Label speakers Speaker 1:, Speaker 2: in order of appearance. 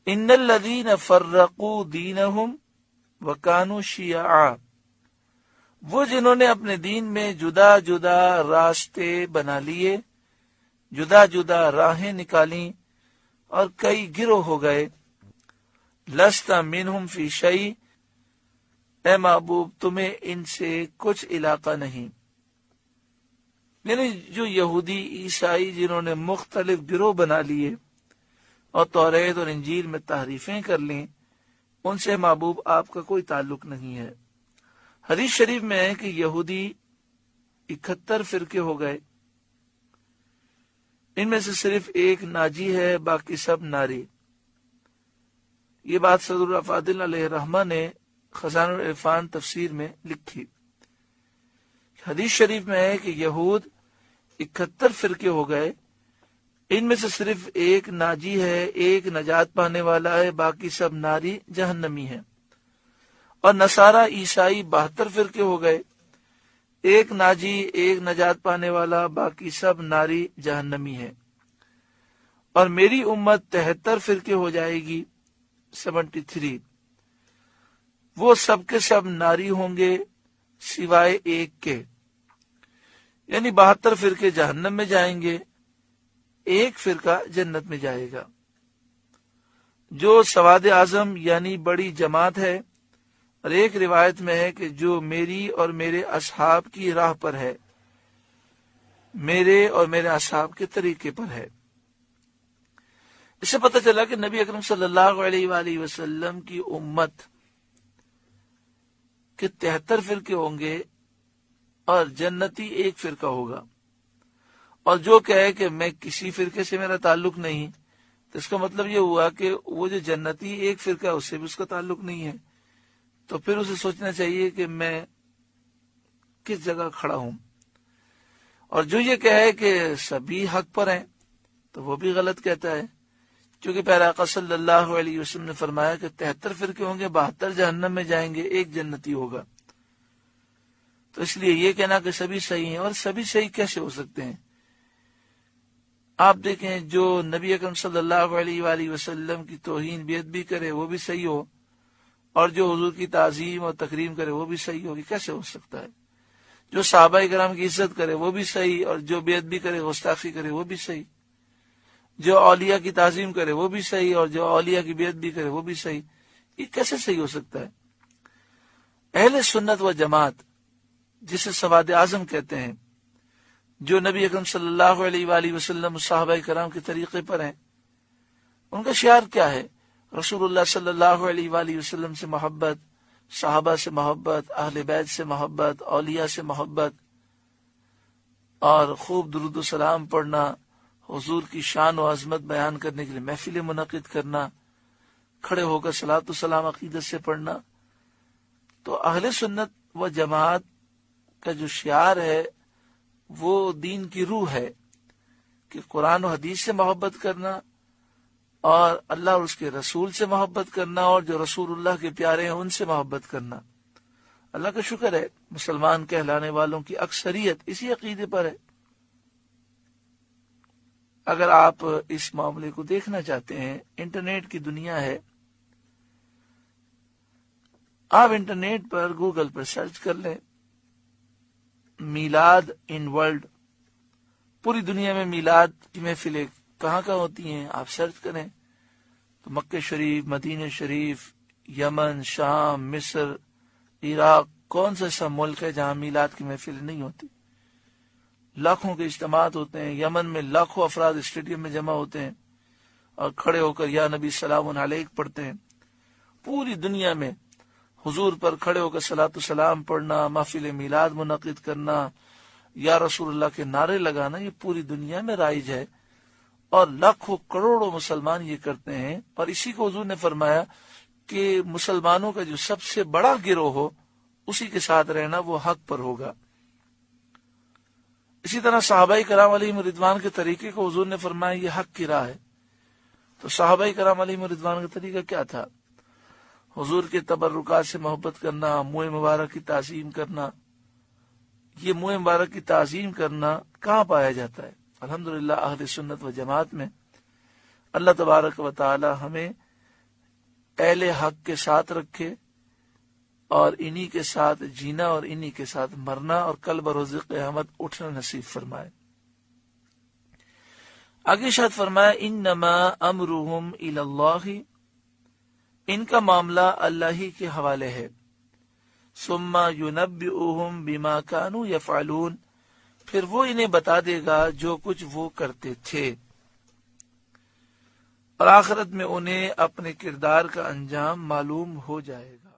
Speaker 1: ان الذین فرقوا دینہم وکانوا شیعا، وہ جنہوں نے اپنے دین میں جدا جدا راستے بنا لیے، جدا جدا راہیں نکالیں اور کئی گروہ ہو گئے، لست منہم فی شیء، اے محبوب تمہیں ان سے کچھ علاقہ نہیں۔ یعنی جو یہودی عیسائی جنہوں نے مختلف گروہ بنا لیے اور توریت اور انجیل میں تحریفیں کر لیں، ان سے محبوب آپ کا کوئی تعلق نہیں ہے۔ حدیث شریف میں ہے کہ یہودی 71 فرقے ہو گئے، ان میں سے صرف ایک ناجی ہے، باقی سب ناری۔ یہ بات صدر افاضل علیہ الرحمہ نے خزانہ العرفان تفسیر میں لکھی۔ حدیث شریف میں ہے کہ یہود 71 فرقے ہو گئے، ان میں سے صرف ایک ناجی ہے، ایک نجات پانے والا ہے، باقی سب ناری جہنمی ہیں۔ اور نصارہ عیسائی 72 فرقے ہو گئے، ایک ناجی، ایک نجات پانے والا، باقی سب ناری جہنمی ہے۔ اور میری امت 73 فرقے ہو جائے گی، 73، وہ سب کے سب ناری ہوں گے سوائے ایک کے، یعنی 72 فرقے جہنم میں جائیں گے، ایک فرقہ جنت میں جائے گا۔ جو سواد اعظم یعنی بڑی جماعت ہے، اور ایک روایت میں ہے کہ جو میری اور میرے اصحاب کی راہ پر ہے، میرے اور میرے اصحاب کے طریقے پر ہے۔ اس سے پتہ چلا کہ نبی اکرم صلی اللہ علیہ وآلہ وسلم کی امت کے 73 فرقے ہوں گے اور جنتی ایک فرقہ ہوگا۔ اور جو کہے کہ میں کسی فرقے سے میرا تعلق نہیں، تو اس کا مطلب یہ ہوا کہ وہ جو جنتی ایک فرقہ ہے اس سے بھی اس کا تعلق نہیں ہے، تو پھر اسے سوچنا چاہیے کہ میں کس جگہ کھڑا ہوں۔ اور جو یہ کہے کہ سبھی حق پر ہیں تو وہ بھی غلط کہتا ہے، کیونکہ پیارے آقا صلی اللہ علیہ وسلم نے فرمایا کہ 73 فرقے ہوں گے، 72 جہنم میں جائیں گے، ایک جنتی ہوگا۔ تو اس لیے یہ کہنا کہ سبھی صحیح ہیں، اور سبھی صحیح کیسے ہو سکتے ہیں؟ آپ دیکھیں جو نبی اکرم صلی اللہ علیہ وآلہ وسلم کی توہین بیعت بھی کرے وہ بھی صحیح ہو، اور جو حضور کی تعظیم اور تکریم کرے وہ بھی صحیح ہوگی، کیسے ہو سکتا ہے؟ جو صحابہ کرام کی عزت کرے وہ بھی صحیح، اور جو بیعت بھی کرے، گستاخی کرے وہ بھی صحیح، جو اولیاء کی تعظیم کرے وہ بھی صحیح، اور جو اولیاء کی بیعت بھی کرے وہ بھی صحیح۔ یہ کیسے صحیح ہو سکتا ہے؟ اہل سنت و جماعت جسے سواد اعظم کہتے ہیں، جو نبی اکرم صلی اللہ علیہ وآلہ وسلم صحابہ کرام کے طریقے پر ہیں، ان کا شعار کیا ہے؟ رسول اللہ صلی اللہ علیہ وآلہ وسلم سے محبت، صحابہ سے محبت، اہل بیت سے محبت، اولیاء سے محبت، اور خوب درود و سلام پڑھنا، حضور کی شان و عظمت بیان کرنے کے لیے محفلیں منعقد کرنا، کھڑے ہو کر صلاۃ و سلام عقیدت سے پڑھنا۔ تو اہل سنت و جماعت کا جو شعار ہے وہ دین کی روح ہے کہ قرآن و حدیث سے محبت کرنا، اور اللہ اور اس کے رسول سے محبت کرنا، اور جو رسول اللہ کے پیارے ہیں ان سے محبت کرنا۔ اللہ کا شکر ہے مسلمان کہلانے والوں کی اکثریت اسی عقیدے پر ہے۔ اگر آپ اس معاملے کو دیکھنا چاہتے ہیں، انٹرنیٹ کی دنیا ہے، آپ انٹرنیٹ پر گوگل پر سرچ کر لیں میلاد ان ورلڈ، پوری دنیا میں میلاد کی محفلیں کہاں کہاں ہوتی ہیں آپ سرچ کریں تو مکہ شریف، مدینہ شریف، یمن، شام، مصر، عراق، کون سا ایسا ملک ہے جہاں میلاد کی محفلیں نہیں ہوتی؟ لاکھوں کے اجتماعات ہوتے ہیں، یمن میں لاکھوں افراد اسٹیڈیم میں جمع ہوتے ہیں اور کھڑے ہو کر یا نبی سلام علیک پڑھتے ہیں۔ پوری دنیا میں حضور پر کھڑے ہو کر صلاۃ و سلام پڑھنا، محفل میلاد منعقد کرنا، یا رسول اللہ کے نعرے لگانا، یہ پوری دنیا میں رائج ہے، اور لاکھوں کروڑوں مسلمان یہ کرتے ہیں۔ اور اسی کو حضور نے فرمایا کہ مسلمانوں کا جو سب سے بڑا گروہ ہو اسی کے ساتھ رہنا، وہ حق پر ہوگا۔ اسی طرح صحابہ کرام علیہم رضوان کے طریقے کو حضور نے فرمایا یہ حق کی راہ ہے۔ تو صحابہ کرام علیہم رضوان کا طریقہ کیا تھا؟ حضور کے تبرکات سے محبت کرنا، منہ مبارک کی تعظیم کرنا۔ یہ منہ مبارک کی تعظیم کرنا کہاں پایا جاتا ہے؟ الحمدللہ اہل سنت و جماعت میں۔ اللہ تبارک و تعالی ہمیں اہل حق کے ساتھ رکھے اور انہی کے ساتھ جینا اور انہی کے ساتھ مرنا اور کل بروز قیامت اٹھنا نصیب فرمائے۔ آگے شاید فرمایا انما امرهم الی اللہ، ان کا معاملہ اللہ ہی کے حوالے ہے، ثم ینبئهم بما كانوا یفعلون، پھر وہ انہیں بتا دے گا جو کچھ وہ کرتے تھے، اور آخرت میں انہیں اپنے کردار کا انجام معلوم ہو جائے گا۔